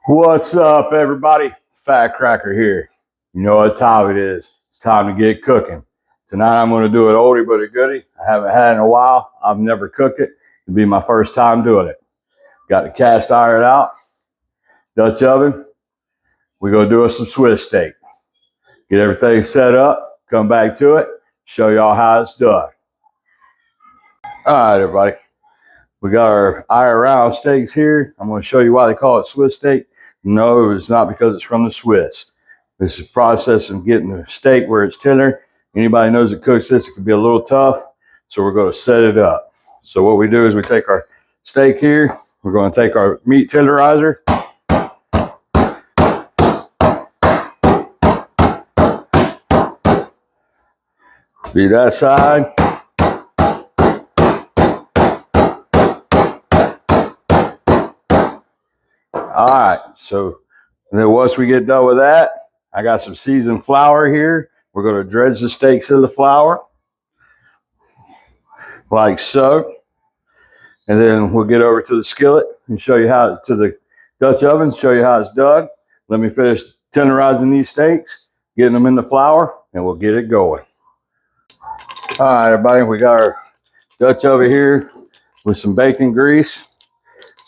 What's up, everybody? Fat Cracker here. You know what time it is. It's time to get cooking. Tonight I'm going to do an oldie but a goodie. I haven't had it in a while. I've never cooked it. It'll be my first time doing it. Got the cast iron out, Dutch oven. We're going to do us some Swiss steak. Get everything set up, come back to it, show y'all how it's done. All right, everybody. We got our iron round steaks here. I'm going to show you why they call it Swiss steak. No, it's not because it's from the Swiss. This is process of getting the steak where it's tender. Anybody knows that cooks this, it can be a little tough. So we're going to set it up. So what we do is we take our steak here. We're going to take our meat tenderizer. Be that side. All right, so then once we get done with that, I got some seasoned flour here. We're going to dredge the steaks in the flour, like so. And then we'll get over to the skillet and show you how, to the Dutch oven, show you how it's done. Let me finish tenderizing these steaks, getting them in the flour, and we'll get it going. All right, everybody, we got our Dutch oven here with some bacon grease.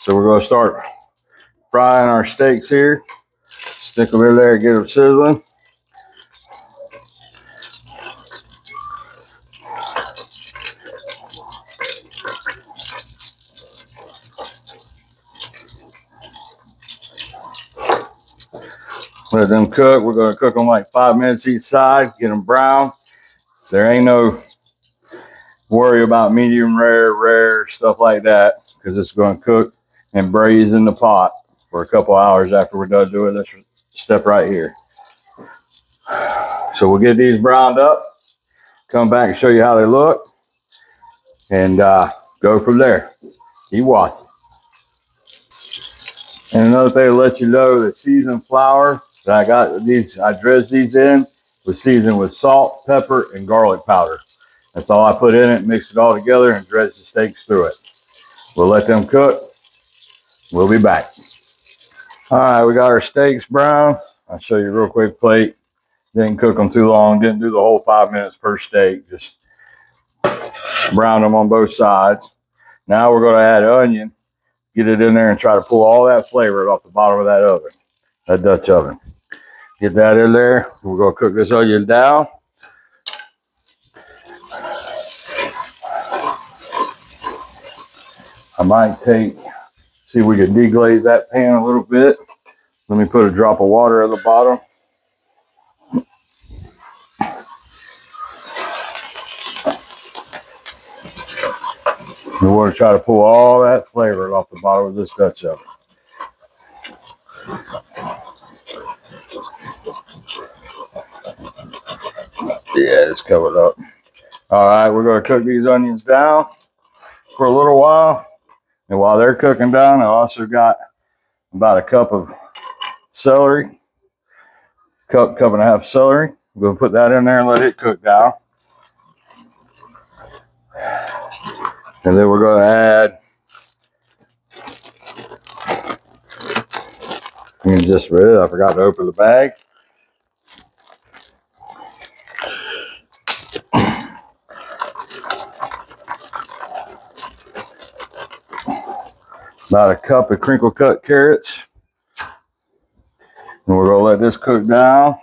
So we're going to start frying our steaks here. Stick them in there and get them sizzling. Let them cook. We're going to cook them like 5 minutes each side, get them brown. There ain't no worry about medium rare, stuff like that, because it's going to cook and braise in the pot for a couple hours after we're done doing this step right here. So we'll get these browned up, come back and show you how they look, and go from there. Keep watching. And another thing to let you know, the seasoned flour that I got these, I dredged these in, was seasoned with salt, pepper, and garlic powder. That's all I put in it, mix it all together, and dredge the steaks through it. We'll let them cook. We'll be back. All right, we got our steaks brown. I'll show you a real quick plate. Didn't cook them too long. Didn't do the whole 5 minutes per steak. Just brown them on both sides. Now we're going to add onion. Get it in there and try to pull all that flavor off the bottom of that oven, that Dutch oven. Get that in there. We're going to cook this onion down. I might see if we can deglaze that pan a little bit. Let me put a drop of water at the bottom. We want to try to pull all that flavor off the bottom of this Dutch oven. Yeah, it's covered up. All right, we're going to cook these onions down for a little while. And while they're cooking down, I also got about a cup of celery, cup and a half celery. We're going to put that in there and let it cook down. And then we're going to add, I forgot to open the bag. About a cup of crinkle cut carrots. And we're going to let this cook down.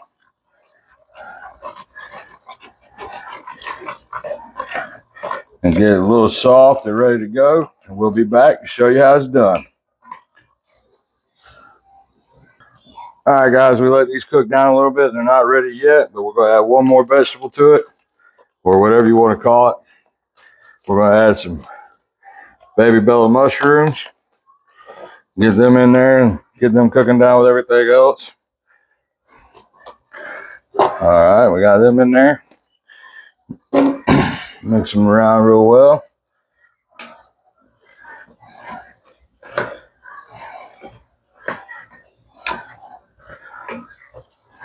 And get it a little soft and ready to go. And we'll be back to show you how it's done. All right, guys, we let these cook down a little bit. They're not ready yet, but we're going to add one more vegetable to it, or whatever you want to call it. We're going to add some baby bella mushrooms. Get them in there and get them cooking down with everything else. All right, we got them in there. Mix them around real well.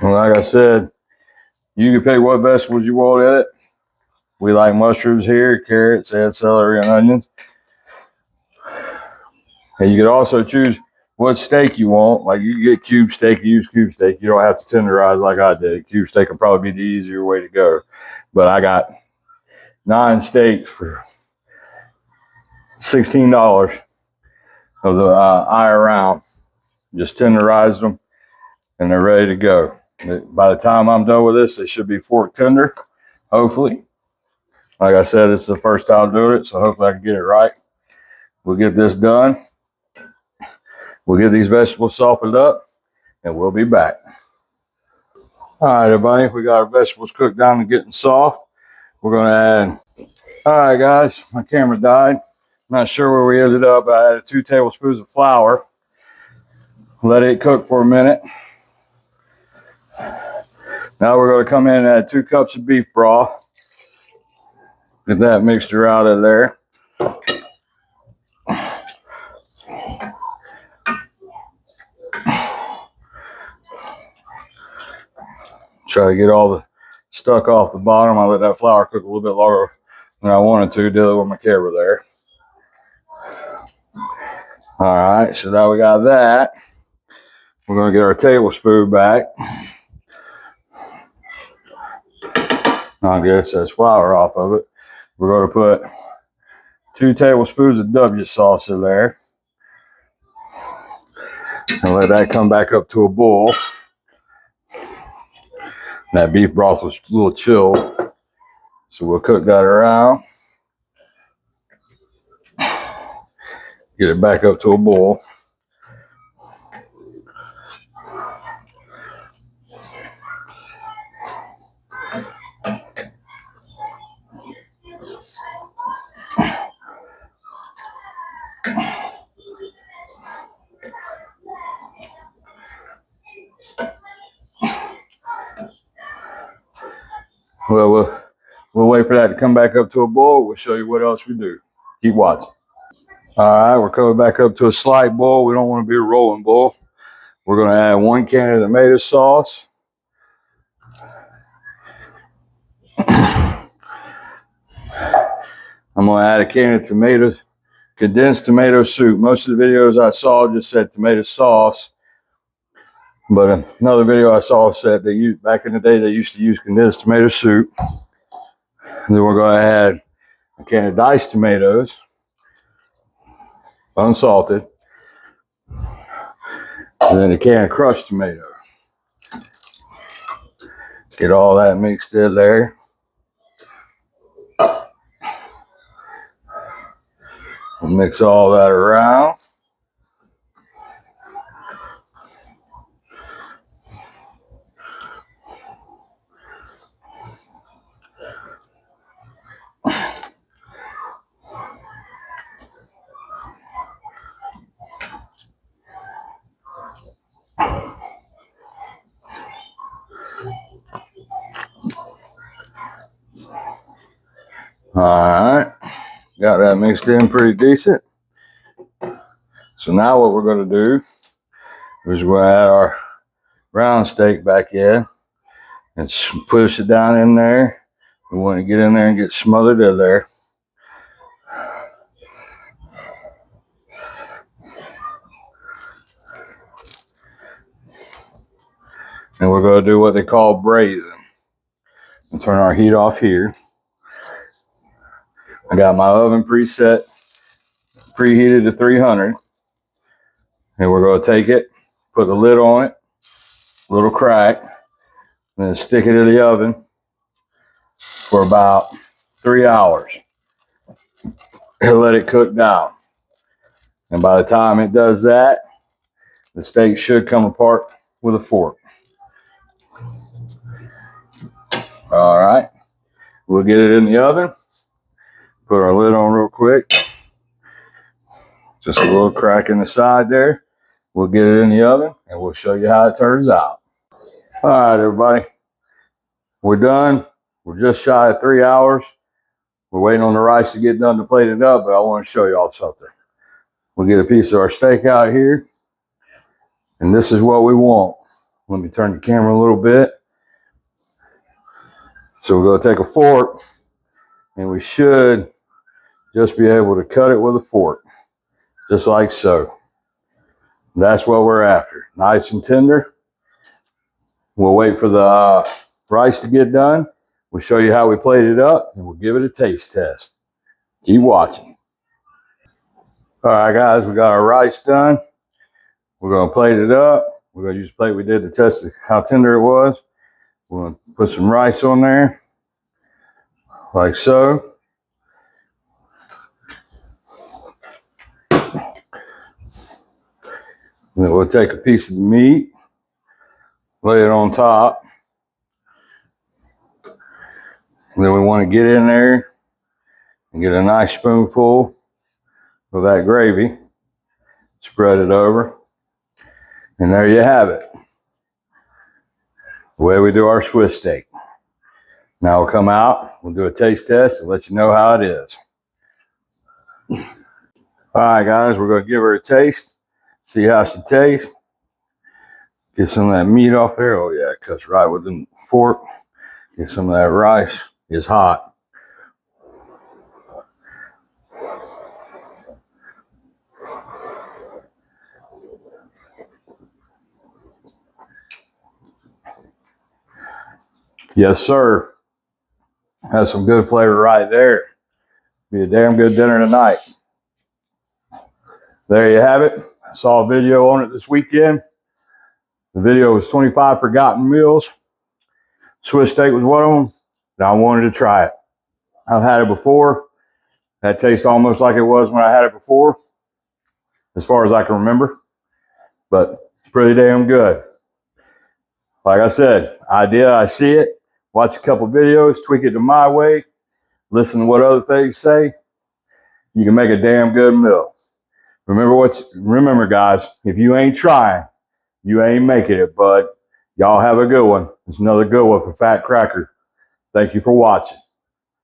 And like I said, you can pick what vegetables you want in it. We like mushrooms here, carrots, and celery and onions. And you can also choose what steak you want. Like you get cube steak, you use cube steak. You don't have to tenderize like I did. Cube steak will probably be the easier way to go. But I got 9 steaks for $16 of the eye around. Just tenderized them and they're ready to go. By the time I'm done with this, they should be fork tender, hopefully. Like I said, it's the first time doing it, so hopefully I can get it right. We'll get this done. We'll get these vegetables softened up, and we'll be back. All right, everybody, we got our vegetables cooked down and getting soft. We're going to add, all right, guys, my camera died. Not sure where we ended up. I added 2 tablespoons of flour. Let it cook for a minute. Now we're going to come in and add 2 cups of beef broth. Get that mixture out of there. Try to get all the stuck off the bottom. I let that flour cook a little bit longer than I wanted to, did it with my camera there. All right, so now we got that. We're going to get our tablespoon back. I'll get this flour off of it. We're going to put 2 tablespoons of W sauce in there. And let that come back up to a boil. That beef broth was a little chilled, so we'll cook that around. Get it back up to a boil. Well, we'll wait for that to come back up to a boil. We'll show you what else we do. Keep watching. All right, we're coming back up to a slight boil. We don't want to be a rolling boil. We're going to add 1 can of tomato sauce. I'm going to add a can of condensed tomato soup. Most of the videos I saw just said tomato sauce. But another video I saw said they used, back in the day, they used to use condensed tomato soup. And then we're going to add a can of diced tomatoes, unsalted, and then a can of crushed tomato. Get all that mixed in there. We'll mix all that around. All right, got that mixed in pretty decent. So now what we're going to do is we're going to add our round steak back in and push it down in there. We want to get in there and get smothered in there. And we're going to do what they call braising. And turn our heat off here. I got my oven preheated to 300. And we're going to take it, put the lid on it, a little crack, and then stick it in the oven for about 3 hours. And let it cook down. And by the time it does that, the steak should come apart with a fork. All right, we'll get it in the oven. Put our lid on real quick. Just a little crack in the side there. We'll get it in the oven and we'll show you how it turns out. All right, everybody. We're done. We're just shy of 3 hours. We're waiting on the rice to get done to plate it up, but I want to show y'all something. We'll get a piece of our steak out here. And this is what we want. Let me turn the camera a little bit. So we're going to take a fork and we should just be able to cut it with a fork, just like so. That's what we're after. Nice and tender. We'll wait for the rice to get done. We'll show you how we plate it up, and we'll give it a taste test. Keep watching. All right, guys, we got our rice done. We're going to plate it up. We're going to use the plate we did to test how tender it was. We're going to put some rice on there, like so. And then we'll take a piece of the meat, lay it on top. And then we want to get in there and get a nice spoonful of that gravy. Spread it over. And there you have it. The way we do our Swiss steak. Now we'll come out, we'll do a taste test and let you know how it is. All right, guys, we're going to give her a taste, see how she tastes. Get some of that meat off there. Oh, yeah, it cuts right with the fork. Get some of that rice. It's hot. Yes, sir. Has some good flavor right there. Be a damn good dinner tonight. There you have it. I saw a video on it this weekend. The video was 25 forgotten meals. Swiss steak was one of them, and I wanted to try it. I've had it before. That tastes almost like it was when I had it before, as far as I can remember. But it's pretty damn good. Like I said, idea, I see it. Watch a couple videos, tweak it to my way. Listen to what other things say. You can make a damn good meal. Remember, guys, if you ain't trying, you ain't making it, bud. Y'all have a good one. It's another good one for Fat Cracker. Thank you for watching.